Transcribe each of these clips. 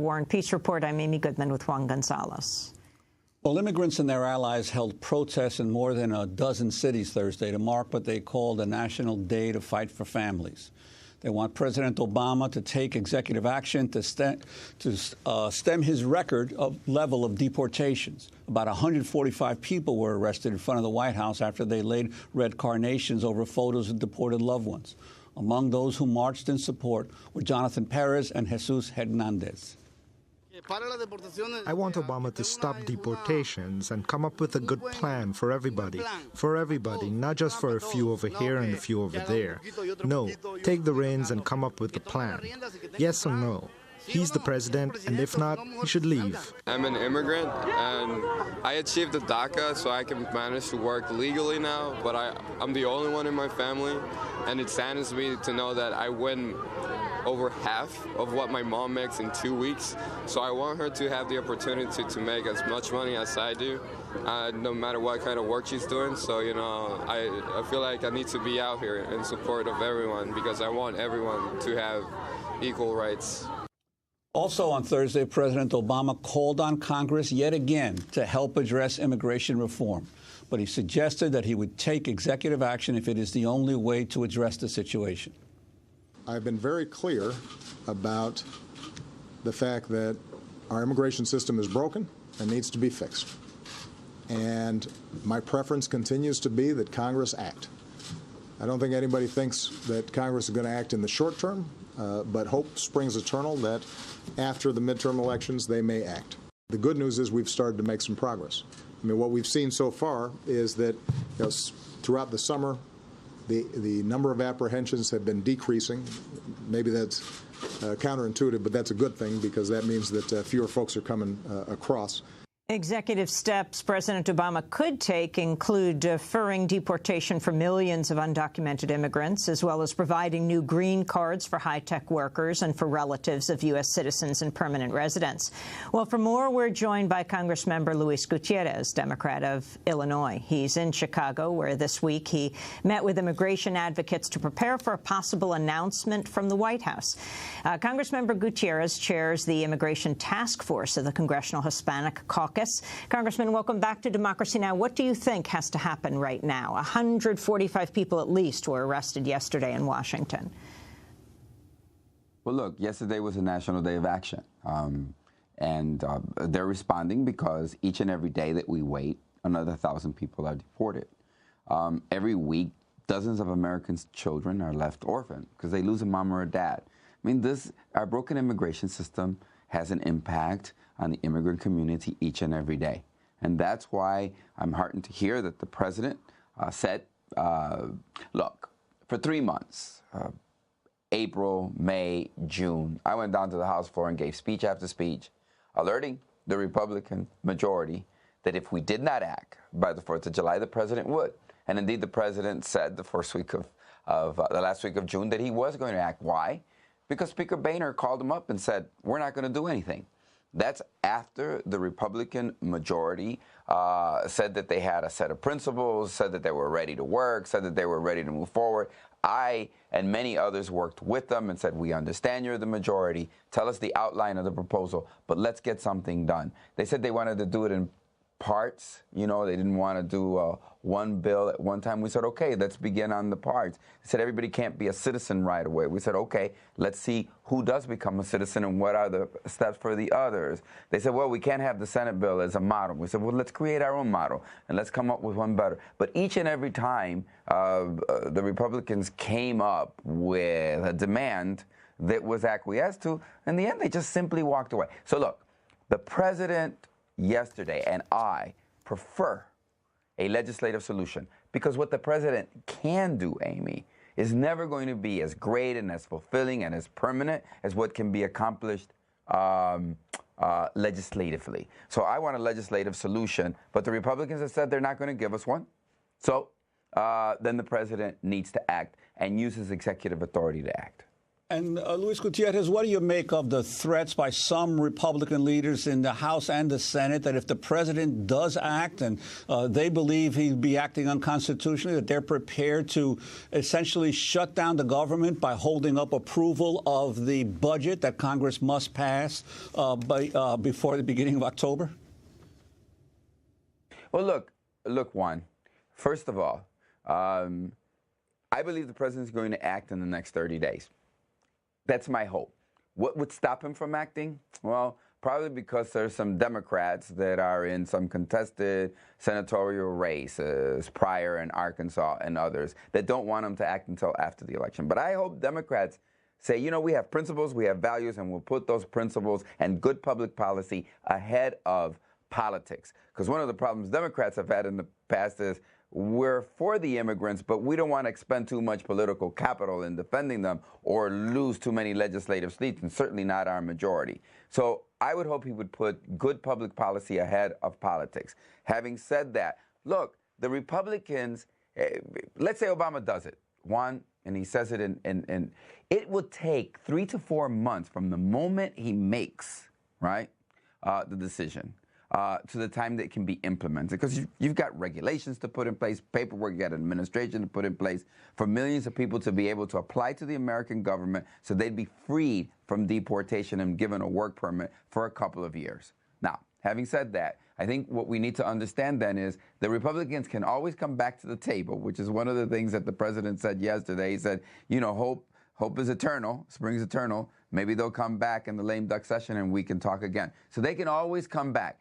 War and Peace Report. I'm Amy Goodman with Juan Gonzalez. Well, immigrants and their allies held protests in more than a dozen cities Thursday to mark what they called a National Day to Fight for Families. They want President Obama to take executive action to stem his record level of deportations. About 145 people were arrested in front of the White House after they laid red carnations over photos of deported loved ones. Among those who marched in support were Jonathan Perez and Jesus Hernandez. I want Obama to stop deportations and come up with a good plan for everybody, not just for a few over here and a few over there. No, take the reins and come up with a plan. Yes or no? He's the president, and if not, he should leave. I'm an immigrant, and I achieved the DACA, so I can manage to work legally now, but I'm the only one in my family, and it saddens me to know that I win over half of what my mom makes in 2 weeks. So I want her to have the opportunity to make as much money as I do, no matter what kind of work she's doing. So, you know, I feel like I need to be out here in support of everyone because I want everyone to have equal rights. Also on Thursday, President Obama called on Congress yet again to help address immigration reform. But he suggested that he would take executive action if it is the only way to address the situation. I've been very clear about the fact that our immigration system is broken and needs to be fixed. And my preference continues to be that Congress act. I don't think anybody thinks that Congress is going to act in the short term, but hope springs eternal that after the midterm elections they may act. The good news is we've started to make some progress. I mean, what we've seen so far is that throughout the summer, the number of apprehensions have been decreasing. Maybe that's counterintuitive, but that's a good thing because that means that fewer folks are coming across. Executive steps President Obama could take include deferring deportation for millions of undocumented immigrants, as well as providing new green cards for high-tech workers and for relatives of U.S. citizens and permanent residents. Well, for more, we're joined by Congressmember Luis Gutierrez, Democrat of Illinois. He's in Chicago, where this week he met with immigration advocates to prepare for a possible announcement from the White House. Congressmember Gutierrez chairs the Immigration Task Force of the Congressional Hispanic Caucus. Congressman, welcome back to Democracy Now! What do you think has to happen right now? 145 people at least were arrested yesterday in Washington. Well, look, yesterday was a National Day of Action, and they're responding because each and every day that we wait, another 1,000 people are deported. Every week, dozens of Americans' children are left orphaned because they lose a mom or a dad. I mean, our broken immigration system has an impact on the immigrant community each and every day. And that's why I'm heartened to hear that the president said, look, for 3 months, April, May, June, I went down to the House floor and gave speech after speech, alerting the Republican majority that if we did not act by the 4th of July, the president would. And indeed, the president said the last week of June that he was going to act. Why? Because Speaker Boehner called him up and said, we're not going to do anything. That's after the Republican majority said that they had a set of principles, said that they were ready to work, said that they were ready to move forward. I and many others worked with them and said, we understand you're the majority. Tell us the outline of the proposal, but let's get something done. They said they wanted to do it in parts. You know, they didn't want to do one bill at one time. We said, okay, let's begin on the parts. They said everybody can't be a citizen right away. We said, okay, let's see who does become a citizen and what are the steps for the others. They said, well, we can't have the Senate bill as a model. We said, well, let's create our own model and let's come up with one better. But each and every time the Republicans came up with a demand that was acquiesced to, in the end, they just simply walked away. So look, the president yesterday and I prefer a legislative solution because what the president can do, Amy, is never going to be as great and as fulfilling and as permanent as what can be accomplished legislatively. So I want a legislative solution, but the Republicans have said they're not going to give us one. So then the president needs to act and use his executive authority to act. And Luis Gutierrez, what do you make of the threats by some Republican leaders in the House and the Senate that if the president does act and they believe he'd be acting unconstitutionally, that they're prepared to essentially shut down the government by holding up approval of the budget that Congress must pass before the beginning of October? Well, look, Juan, first of all, I believe the president's going to act in the next 30 days. That's my hope. What would stop him from acting? Well, probably because there's some Democrats that are in some contested senatorial races, Pryor in Arkansas and others, that don't want him to act until after the election. But I hope Democrats say, you know, we have principles, we have values, and we'll put those principles and good public policy ahead of politics. Because one of the problems Democrats have had in the past is we're for the immigrants, but we don't want to expend too much political capital in defending them or lose too many legislative seats, and certainly not our majority. So I would hope he would put good public policy ahead of politics. Having said that, look, the Republicans, let's say Obama does it, Juan, and he says it in it will take 3 to 4 months from the moment he makes, right, the decision, to the time that it can be implemented. Because you've got regulations to put in place, paperwork, you got an administration to put in place for millions of people to be able to apply to the American government so they'd be freed from deportation and given a work permit for a couple of years. Now, having said that, I think what we need to understand then is the Republicans can always come back to the table, which is one of the things that the president said yesterday. He said, you know, hope is eternal, spring's eternal. Maybe they'll come back in the lame duck session and we can talk again. So they can always come back.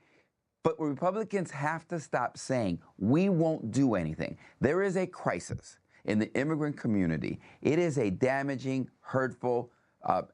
But Republicans have to stop saying, we won't do anything. There is a crisis in the immigrant community. It is a damaging, hurtful,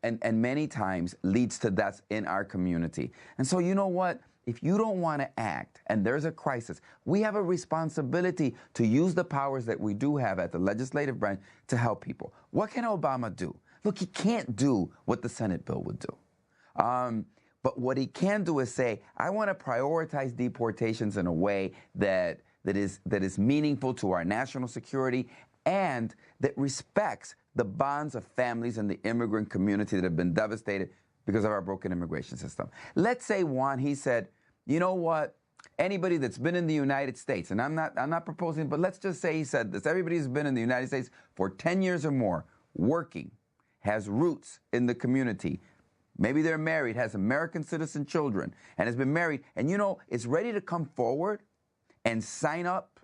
and many times leads to deaths in our community. And so you know what? If you don't want to act and there's a crisis, we have a responsibility to use the powers that we do have at the legislative branch to help people. What can Obama do? Look, he can't do what the Senate bill would do. But what he can do is say, I want to prioritize deportations in a way that is meaningful to our national security and that respects the bonds of families in the immigrant community that have been devastated because of our broken immigration system. Let's say, Juan, he said, you know what? Anybody that's been in the United States, and I'm not proposing, but let's just say he said this, everybody who's been in the United States for 10 years or more, working, has roots in the community, maybe they're married, has American citizen children, and has been married, and you know, is ready to come forward and sign up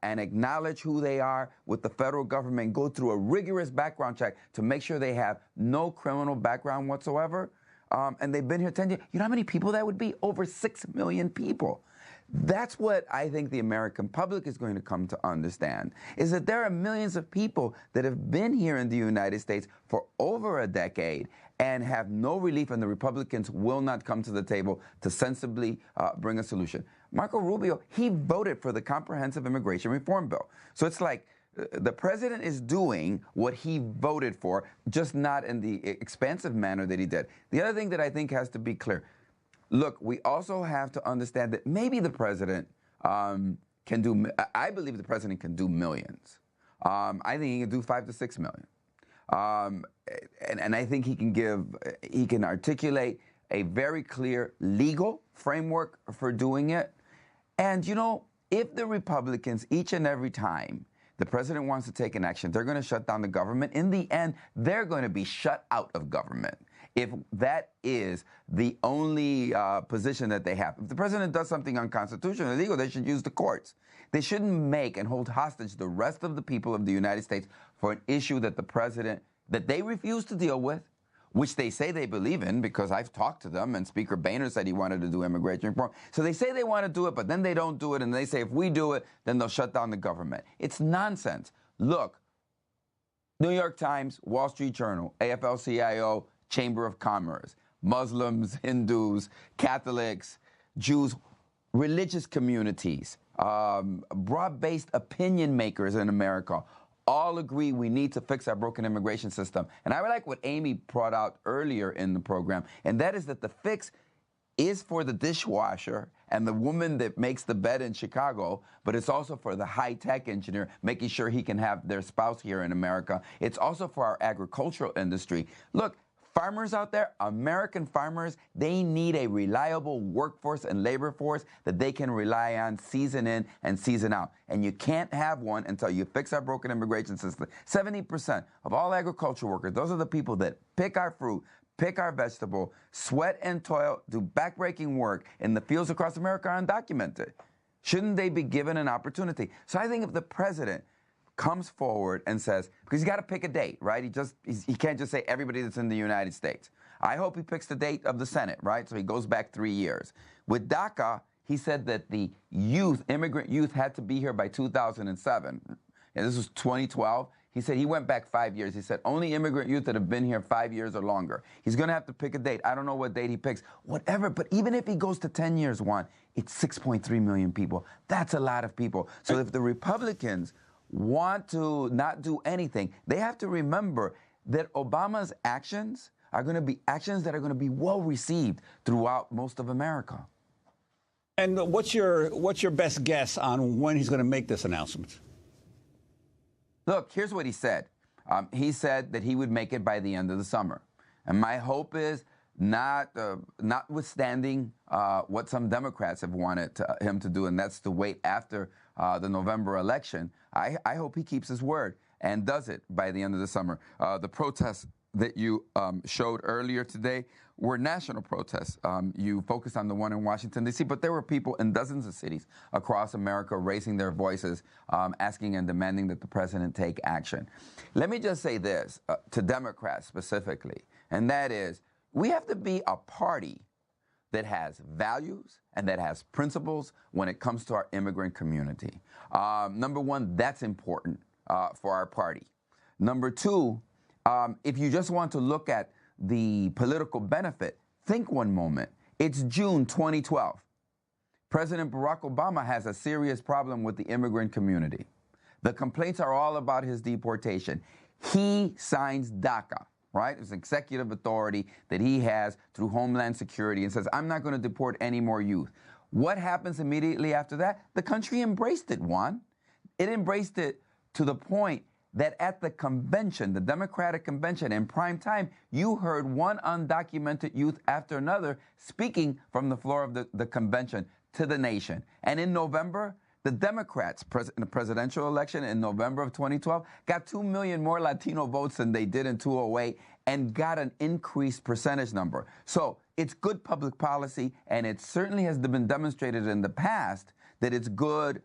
and acknowledge who they are with the federal government, go through a rigorous background check to make sure they have no criminal background whatsoever, and they've been here 10 years. You know how many people that would be? Over 6 million people. That's what I think the American public is going to come to understand, is that there are millions of people that have been here in the United States for over a decade and have no relief, and the Republicans will not come to the table to sensibly bring a solution. Marco Rubio, he voted for the Comprehensive Immigration Reform Bill. So it's like the president is doing what he voted for, just not in the expansive manner that he did. The other thing that I think has to be clear, look, we also have to understand that maybe the president can do, I believe the president can do millions. I think he can do 5 to 6 million. And I think he can articulate a very clear legal framework for doing it. And, you know, if the Republicans, each and every time the president wants to take an action, they're going to shut down the government. In the end, they're going to be shut out of government if that is the only position that they have. If the president does something unconstitutional or illegal, they should use the courts. They shouldn't make and hold hostage the rest of the people of the United States for an issue that the president, that they refuse to deal with, which they say they believe in, because I've talked to them, and Speaker Boehner said he wanted to do immigration reform. So they say they want to do it, but then they don't do it, and they say if we do it, then they'll shut down the government. It's nonsense. Look, New York Times, Wall Street Journal, AFL-CIO, Chamber of Commerce, Muslims, Hindus, Catholics, Jews, religious communities, broad-based opinion makers in America all agree we need to fix our broken immigration system. And I like what Amy brought out earlier in the program, and that is that the fix is for the dishwasher and the woman that makes the bed in Chicago, but it's also for the high-tech engineer, making sure he can have their spouse here in America. It's also for our agricultural industry. Look, farmers out there, American farmers, they need a reliable workforce and labor force that they can rely on season in and season out. And you can't have one until you fix our broken immigration system. 70% of all agricultural workers, those are the people that pick our fruit, pick our vegetable, sweat and toil, do backbreaking work in the fields across America are undocumented. Shouldn't they be given an opportunity? So I think if the president comes forward and says, because he's got to pick a date, right? He can't just say everybody that's in the United States. I hope he picks the date of the Senate, right? So he goes back 3 years. With DACA, he said that the immigrant youth had to be here by 2007. And this was 2012. He said he went back 5 years. He said only immigrant youth that have been here 5 years or longer. He's going to have to pick a date. I don't know what date he picks. Whatever. But even if he goes to 10 years, Juan, it's 6.3 million people. That's a lot of people. So if the Republicans want to not do anything, they have to remember that Obama's actions are going to be actions that are going to be well received throughout most of America. And what's your best guess on when he's going to make this announcement? Look, here's what he said. He said that he would make it by the end of the summer. And my hope is, notwithstanding what some Democrats have wanted him to do, and that's to wait after the November election, I hope he keeps his word and does it by the end of the summer. The protests that you showed earlier today were national protests. You focused on the one in Washington, D.C., but there were people in dozens of cities across America raising their voices, asking and demanding that the president take action. Let me just say this to Democrats specifically, and that is, we have to be a party that has values and that has principles when it comes to our immigrant community. Number one, that's important for our party. Number two, if you just want to look at the political benefit, think one moment. It's June 2012. President Barack Obama has a serious problem with the immigrant community. The complaints are all about his deportation. He signs DACA, right? It's an executive authority that he has through Homeland Security and says, I'm not going to deport any more youth. What happens immediately after that? The country embraced it, Juan. It embraced it to the point that at the convention, the Democratic convention, in prime time, you heard one undocumented youth after another speaking from the floor of the convention to the nation. And in November, the Democrats, in the presidential election in November of 2012, got 2 million more Latino votes than they did in 2008 and got an increased percentage number. So it's good public policy, and it certainly has been demonstrated in the past that it's good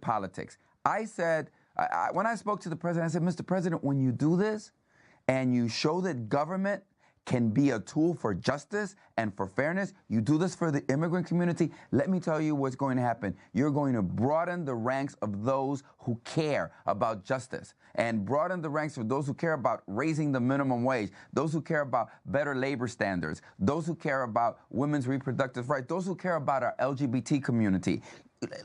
politics. I said, when I spoke to the president, I said, Mr. President, when you do this and you show that government can be a tool for justice and for fairness, you do this for the immigrant community, let me tell you what's going to happen. You're going to broaden the ranks of those who care about justice and broaden the ranks of those who care about raising the minimum wage, those who care about better labor standards, those who care about women's reproductive rights, those who care about our LGBT community.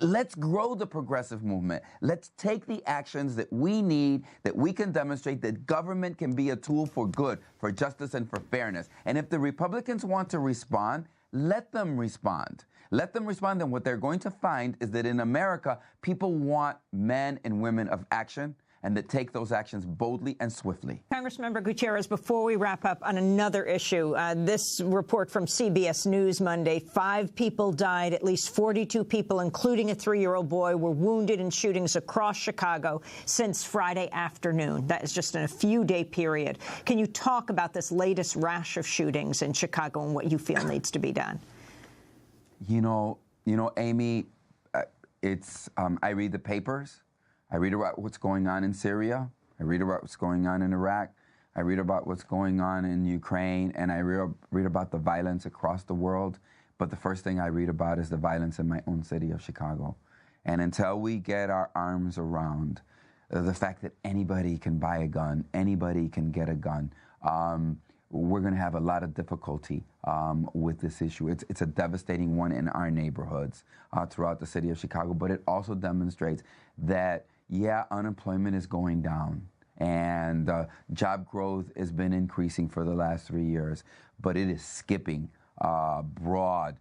Let's grow the progressive movement. Let's take the actions that we need, that we can demonstrate that government can be a tool for good, for justice, and for fairness. And if the Republicans want to respond, let them respond. Let them respond, and what they're going to find is that in America, people want men and women of action, and that take those actions boldly and swiftly. Congressmember Gutierrez, before we wrap up on another issue, this report from CBS News Monday, 5 people died, at least 42 people, including a 3-year-old boy, were wounded in shootings across Chicago since Friday afternoon. That is just in a few-day period. Can you talk about this latest rash of shootings in Chicago and what you feel needs to be done? You know, Amy, I read the papers. I read about what's going on in Syria. I read about what's going on in Iraq. I read about what's going on in Ukraine, and I read about the violence across the world. But the first thing I read about is the violence in my own city of Chicago. And until we get our arms around the fact that anybody can buy a gun, anybody can get a gun, we're going to have a lot of difficulty with this issue. It's a devastating one in our neighborhoods throughout the city of Chicago, but it also demonstrates that, yeah, unemployment is going down, and job growth has been increasing for the last 3 years, but it is skipping broad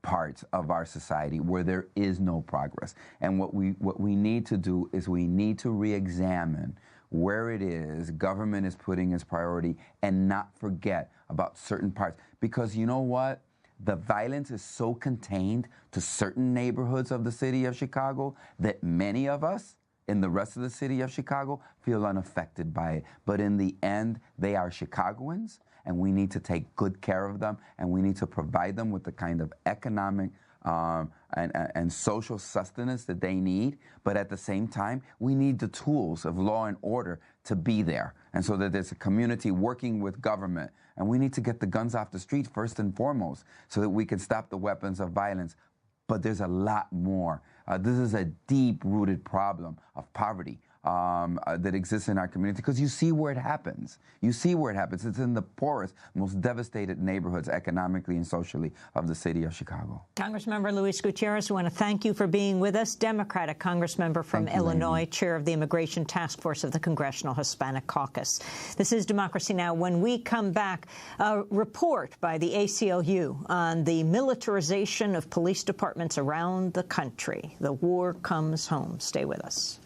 parts of our society where there is no progress. And what we need to do is we need to re-examine where it is government is putting its priority and not forget about certain parts. Because you know what? The violence is so contained to certain neighborhoods of the city of Chicago that many of us in the rest of the city of Chicago feel unaffected by it. But in the end, they are Chicagoans, and we need to take good care of them, and we need to provide them with the kind of economic and social sustenance that they need. But at the same time, we need the tools of law and order to be there, and so that there's a community working with government. And we need to get the guns off the street first and foremost so that we can stop the weapons of violence. But there's a lot more. This is a deep-rooted problem of poverty that exists in our community, because you see where it happens. You see where it happens. It's in the poorest, most devastated neighborhoods economically and socially of the city of Chicago. Congressmember Luis Gutierrez, we want to thank you for being with us. Democratic Congressmember from Illinois, chair of the Immigration Task Force of the Congressional Hispanic Caucus. This is Democracy Now! When we come back, a report by the ACLU on the militarization of police departments around the country. The war comes home. Stay with us.